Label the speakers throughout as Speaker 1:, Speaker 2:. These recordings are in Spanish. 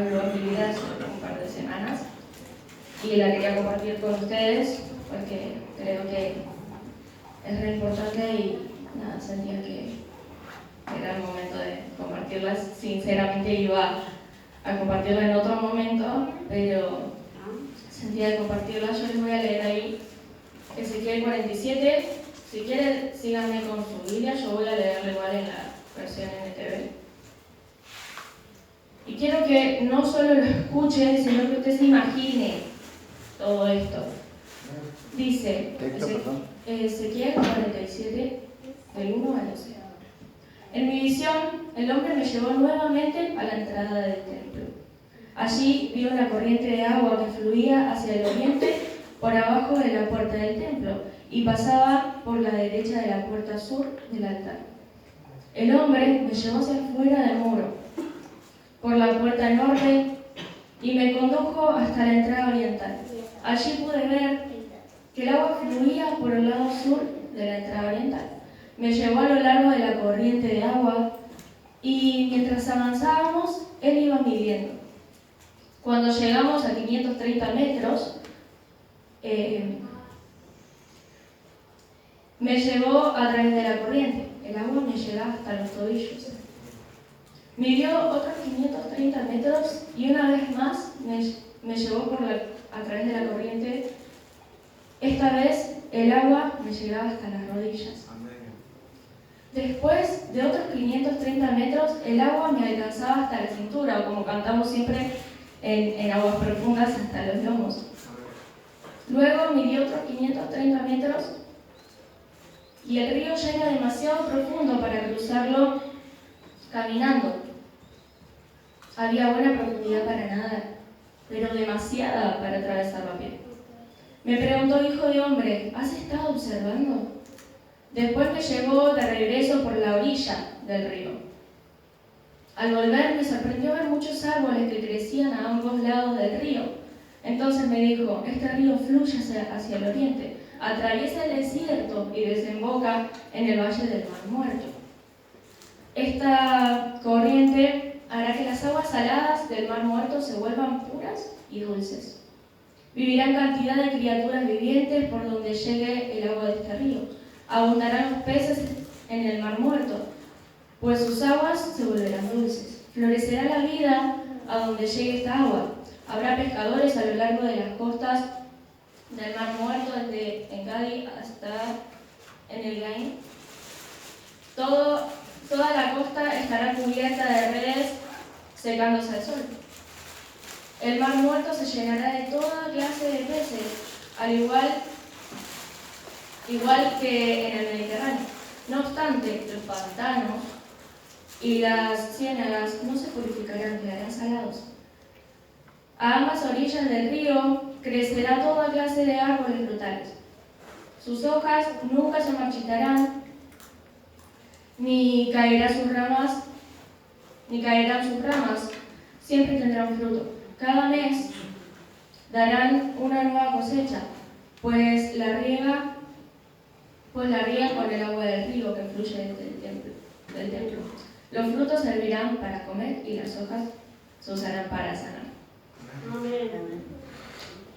Speaker 1: habló en mi vida hace un par de semanas y la quería compartir con ustedes porque creo que es re importante y nada, sentía que era el momento de compartirla. Sinceramente iba a compartirla en otro momento, pero sentía de compartirla. Yo les voy a leer ahí Ezequiel 47. Si quieren, síganme con su Biblia, yo voy a leerla igual en la versión NTV. Y quiero que no solo lo escuchen, sino que usted se imagine todo esto. Dice Ezequiel 47, del 1 al 12. En mi visión, el hombre me llevó nuevamente a la entrada del templo. Allí vi una corriente de agua que fluía hacia el oriente por abajo de la puerta del templo y pasaba por la derecha de la puerta sur del altar. El hombre me llevó hacia afuera del muro, por la puerta norte, y me condujo hasta la entrada oriental. Allí pude ver que el agua fluía por el lado sur de la entrada oriental. Me llevó a lo largo de la corriente de agua y mientras avanzábamos, él iba midiendo. Cuando llegamos a 530 metros, me llevó a través de la corriente. El agua me llegaba hasta los tobillos. Midió otros 530 metros y una vez más me llevó a través de la corriente. Esta vez el agua me llegaba hasta las rodillas. Después de otros 530 metros, el agua me alcanzaba hasta la cintura, o como cantamos siempre en aguas profundas, hasta los lomos. Luego midió otros 530 metros y el río ya era demasiado profundo para cruzarlo caminando. Había buena profundidad para nadar, pero demasiada para atravesarlo a pie. Me preguntó: hijo de hombre, ¿has estado observando? Después me llevó de regreso por la orilla del río. Al volver me sorprendió ver muchos árboles que crecían a ambos lados del río. Entonces me dijo: este río fluye hacia el oriente, atraviesa el desierto y desemboca en el valle del Mar Muerto. Esta corriente hará que las aguas saladas del Mar Muerto se vuelvan puras y dulces. Vivirán cantidad de criaturas vivientes por donde llegue el agua de este río. Abundarán los peces en el Mar Muerto, pues sus aguas se volverán dulces. Florecerá la vida a donde llegue esta agua. Habrá pescadores a lo largo de las costas del Mar Muerto, desde Engadi hasta en el Gain. Toda la costa estará cubierta de redes secándose al sol. El Mar Muerto se llenará de toda clase de peces, al igual que en el Mediterráneo. No obstante, los pantanos y las ciénagas no se purificarán, quedarán salados. A ambas orillas del río crecerá toda clase de árboles frutales. Sus hojas nunca se marchitarán, ni caerán sus ramas, siempre tendrán fruto. Cada mes darán una nueva cosecha, pues la riegan con el agua del río que fluye del templo. Los frutos servirán para comer y las hojas se usarán para sanar.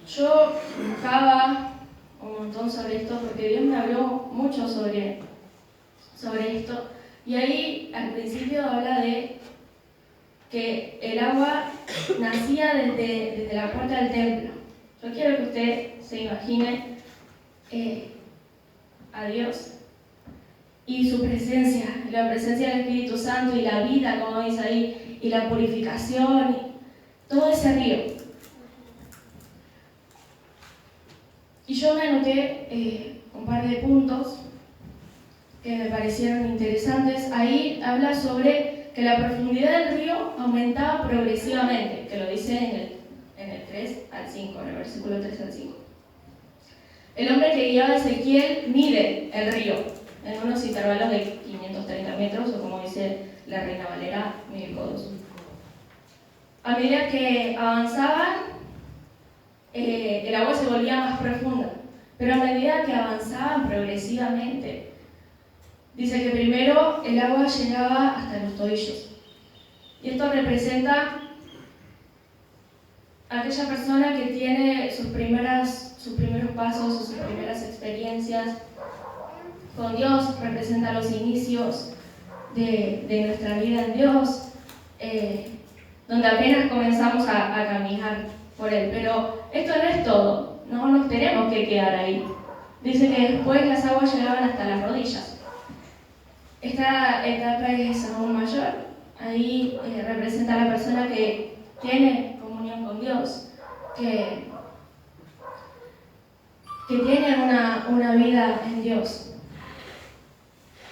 Speaker 1: Yo buscaba un montón sobre esto porque Dios me habló mucho sobre esto, y ahí al principio habla de que el agua nacía desde la puerta del templo. Yo quiero que usted se imagine a Dios y su presencia, la presencia del Espíritu Santo y la vida, como dice ahí, y la purificación, y todo ese río. Y yo me anoté un par de puntos que me parecieron interesantes. Ahí habla sobre que la profundidad del río aumentaba progresivamente, que lo dice en el 3 al 5, en el versículo 3 al 5. El hombre que guiaba a Ezequiel mide el río en unos intervalos de 530 metros, o como dice la Reina Valera, 1000 codos. A medida que avanzaban, el agua se volvía más profunda, pero a medida que avanzaban progresivamente, dice que primero el agua llegaba hasta los tobillos. Y esto representa aquella persona que tiene sus primeros pasos o sus primeras experiencias con Dios, representa los inicios de nuestra vida en Dios, donde apenas comenzamos a caminar por Él. Pero esto no es todo, no nos tenemos que quedar ahí. Dice que después las aguas llegaban hasta las rodillas. Esta etapa es aún mayor. Ahí representa a la persona que tiene comunión con Dios, que tiene una vida en Dios,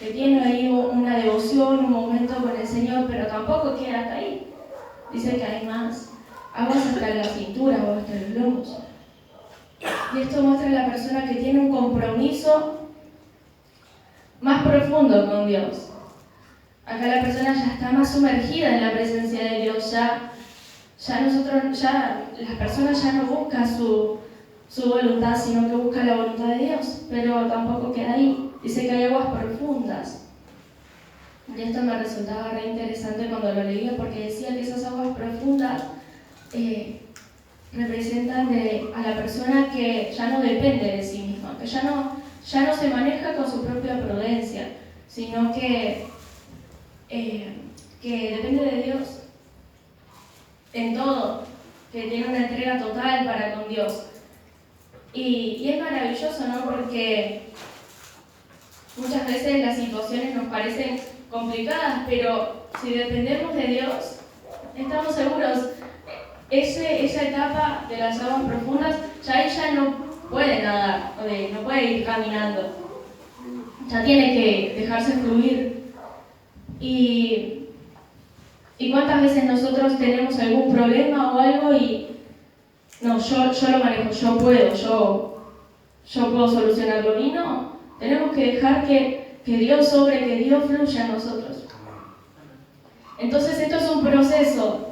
Speaker 1: que tiene ahí una devoción, un momento con el Señor, pero tampoco queda hasta ahí. Dice que hay más, aguas hasta la cintura o hasta los lomos. Y esto muestra a la persona que tiene un compromiso más profundo con Dios. Acá la persona ya está más sumergida en la presencia de Dios, ya las personas ya no buscan su voluntad, sino que buscan la voluntad de Dios, pero tampoco queda ahí. Dice que hay aguas profundas. Y esto me resultaba re interesante cuando lo leía, porque decía que esas aguas profundas representan a la persona que ya no depende de sí misma, que ya no se maneja con su propia prudencia, sino que depende de Dios en todo, que tiene una entrega total para con Dios. Y es maravilloso, ¿no? Porque muchas veces las situaciones nos parecen complicadas, pero si dependemos de Dios, estamos seguros. Esa etapa de las aguas profundas, ya ella no puede nadar, no puede ir caminando. Ya tiene que dejarse fluir. Y cuántas veces nosotros tenemos algún problema o algo y no, yo lo manejo, yo puedo solucionarlo. Y no, tenemos que dejar que Dios sobre, que Dios fluya en nosotros. Entonces esto es un proceso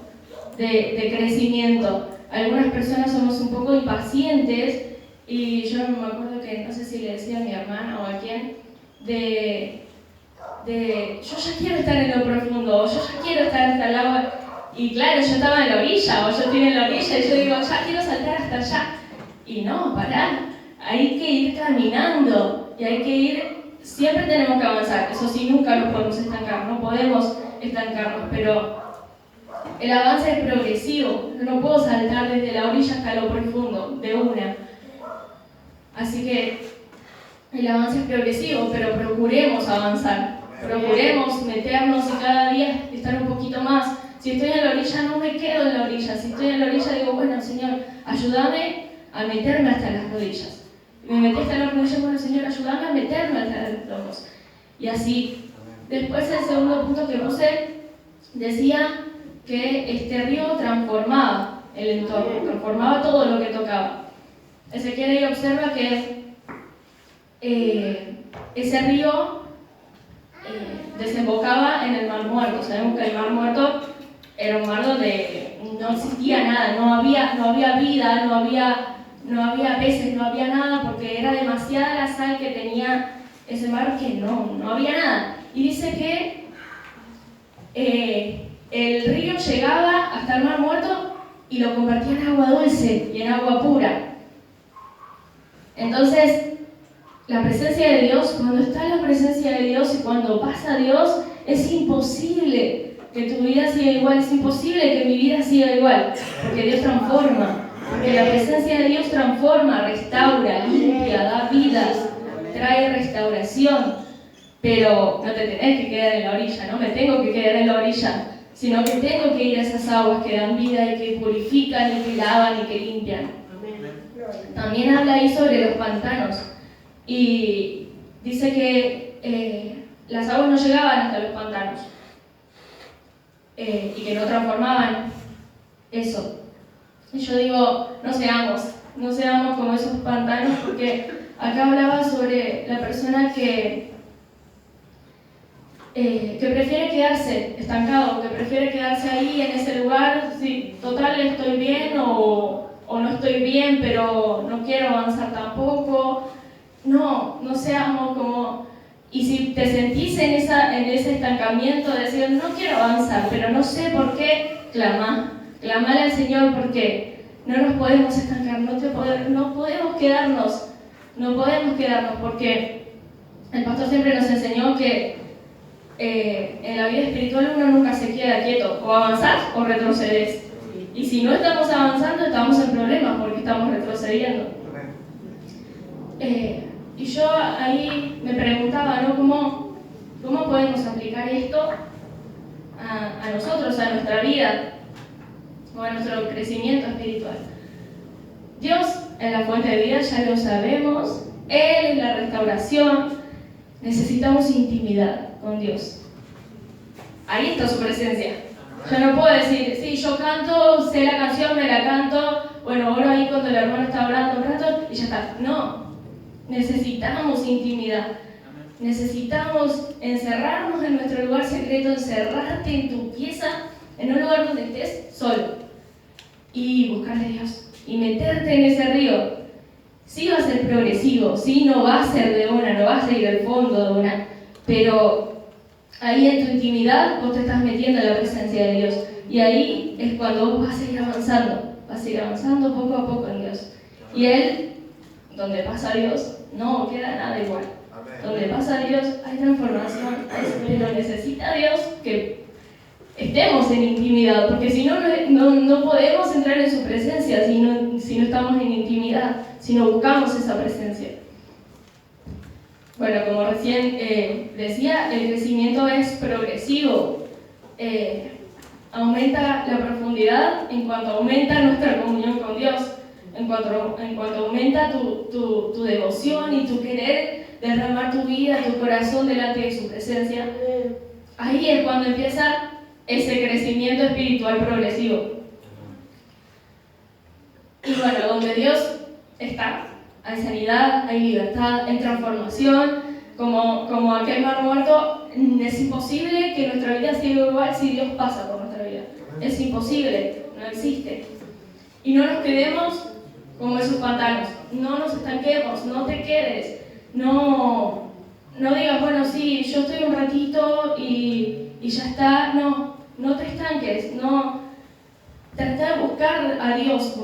Speaker 1: de crecimiento. Algunas personas somos un poco impacientes y yo me acuerdo que, no sé si le decía a mi hermana o a quién, yo ya quiero estar en lo profundo, yo ya quiero estar hasta el agua. Y claro, yo estaba en la orilla, o yo estoy en la orilla y yo digo, ya quiero saltar hasta allá. Y no, pará, hay que ir caminando y hay que ir, siempre tenemos que avanzar. Eso sí, nunca nos podemos estancar, no podemos estancarnos, pero el avance es progresivo. No puedo saltar desde la orilla hasta lo profundo, de una. Así que el avance es progresivo, pero procuremos avanzar. Procuremos meternos y cada día estar un poquito más. Si estoy en la orilla, no me quedo en la orilla. Si estoy en la orilla, digo, bueno, Señor, ayúdame a meterme hasta las rodillas. Me metí hasta las rodillas, bueno, Señor, ayúdame a meterme hasta los lomos. Y así. Después, el segundo punto que puse decía que este río transformaba el entorno, transformaba todo lo que tocaba. Ezequiel ahí observa que ese río desembocaba en el Mar Muerto. Sabemos que el Mar Muerto era un mar donde no existía nada, no había vida, no había peces, no había nada, porque era demasiada la sal que tenía ese mar que no había nada. Y dice que el río llegaba hasta el Mar Muerto y lo convertía en agua dulce y en agua pura. Entonces, la presencia de Dios, cuando está la presencia de Dios y cuando pasa Dios, es imposible que tu vida siga igual, es imposible que mi vida siga igual, porque Dios transforma, porque la presencia de Dios transforma, restaura, limpia, da vidas, trae restauración. Pero no te tenés que quedar en la orilla, no me tengo que quedar en la orilla, sino que tengo que ir a esas aguas que dan vida y que purifican y que lavan y que limpian. También habla ahí sobre los pantanos y dice que las aguas no llegaban hasta los pantanos y que no transformaban eso. Y yo digo, no seamos como esos pantanos, porque acá hablaba sobre la persona que prefiere quedarse estancado, que prefiere quedarse ahí en ese lugar, sí, total estoy bien o no estoy bien, pero no quiero avanzar tampoco. No seamos como... Y si te sentís en ese estancamiento de decir, no quiero avanzar, pero no sé por qué, clamale al Señor, porque no nos podemos estancar, no podemos quedarnos, porque el pastor siempre nos enseñó que en la vida espiritual uno nunca se queda quieto, o avanzás o retrocedes. Y si no estamos avanzando, estamos en problemas porque estamos retrocediendo. Y yo ahí me preguntaba, ¿no? ¿Cómo podemos aplicar esto a nosotros, a nuestra vida, o a nuestro crecimiento espiritual? Dios es la fuente de vida, ya lo sabemos. Él es la restauración. Necesitamos intimidad con Dios. Ahí está su presencia. Yo no puedo decir, sí, yo canto, sé la canción, me la canto, bueno, oro ahí cuando el hermano está orando un rato y ya está. No, necesitamos intimidad. Necesitamos encerrarnos en nuestro lugar secreto, encerrarte en tu pieza, en un lugar donde estés solo y buscarle a Dios y meterte en ese río. Sí va a ser progresivo, sí no va a ser de una, no vas a ir al fondo de una, pero ahí en tu intimidad vos te estás metiendo en la presencia de Dios y ahí es cuando vos vas a ir avanzando poco a poco en Dios. Y Él, donde pasa Dios, no queda nada igual. Donde pasa Dios hay transformación, pero necesita Dios que estemos en intimidad, porque si no, no podemos entrar en su presencia si no estamos en intimidad, si no buscamos esa presencia. Bueno, como recién decía, el crecimiento es progresivo. Aumenta la profundidad en cuanto aumenta nuestra comunión con Dios, en cuanto aumenta tu devoción y tu querer derramar tu vida, tu corazón delante de su presencia. Ahí es cuando empieza ese crecimiento espiritual progresivo. Y bueno, donde Dios está, hay sanidad, hay libertad, hay transformación. Como aquel mar muerto, es imposible que nuestra vida siga igual si Dios pasa por nuestra vida. Es imposible, no existe. Y no nos quedemos como esos pantanos, no nos estanquemos, no te quedes, no digas, bueno, sí, yo estoy un ratito y ya está. No te estanques, trata de buscar a Dios,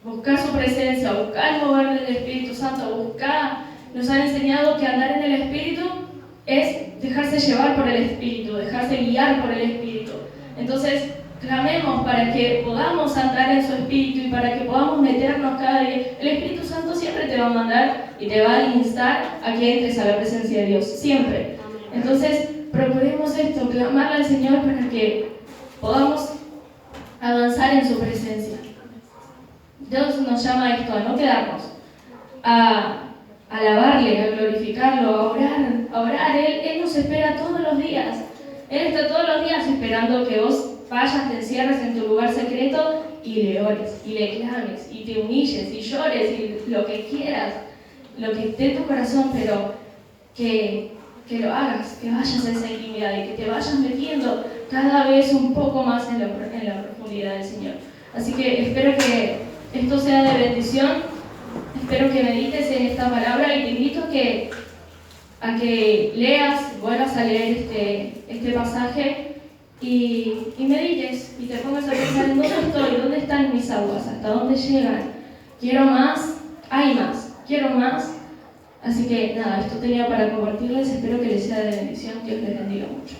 Speaker 1: buscar su presencia, buscar el mover del Espíritu Santo, nos han enseñado que andar en el Espíritu es dejarse llevar por el Espíritu, dejarse guiar por el Espíritu. Entonces, clamemos para que podamos andar en su Espíritu y para que podamos meternos cada día. El Espíritu Santo siempre te va a mandar y te va a instar a que entres a la presencia de Dios, siempre. Entonces, procuremos esto, clamarle al Señor para que podamos avanzar en su presencia. Dios nos llama a esto, a no quedarnos, a alabarle, a glorificarlo, a orar. Él nos espera todos los días. Él está todos los días esperando que vos vayas, te encierres en tu lugar secreto y le ores, y le clames, y te humilles, y llores, y lo que quieras, lo que esté en tu corazón, pero que lo hagas, que vayas a esa intimidad y que te vayas metiendo cada vez un poco más en la profundidad del Señor. Así que espero que esto sea de bendición, espero que medites en esta palabra y te invito a que leas, vuelvas a leer este pasaje y medites y te pongas a pensar en dónde estoy, dónde están mis aguas, hasta dónde llegan. Quiero más, hay más, quiero más. Así que nada, esto tenía para compartirles, espero que les sea de bendición, que os les bendiga mucho.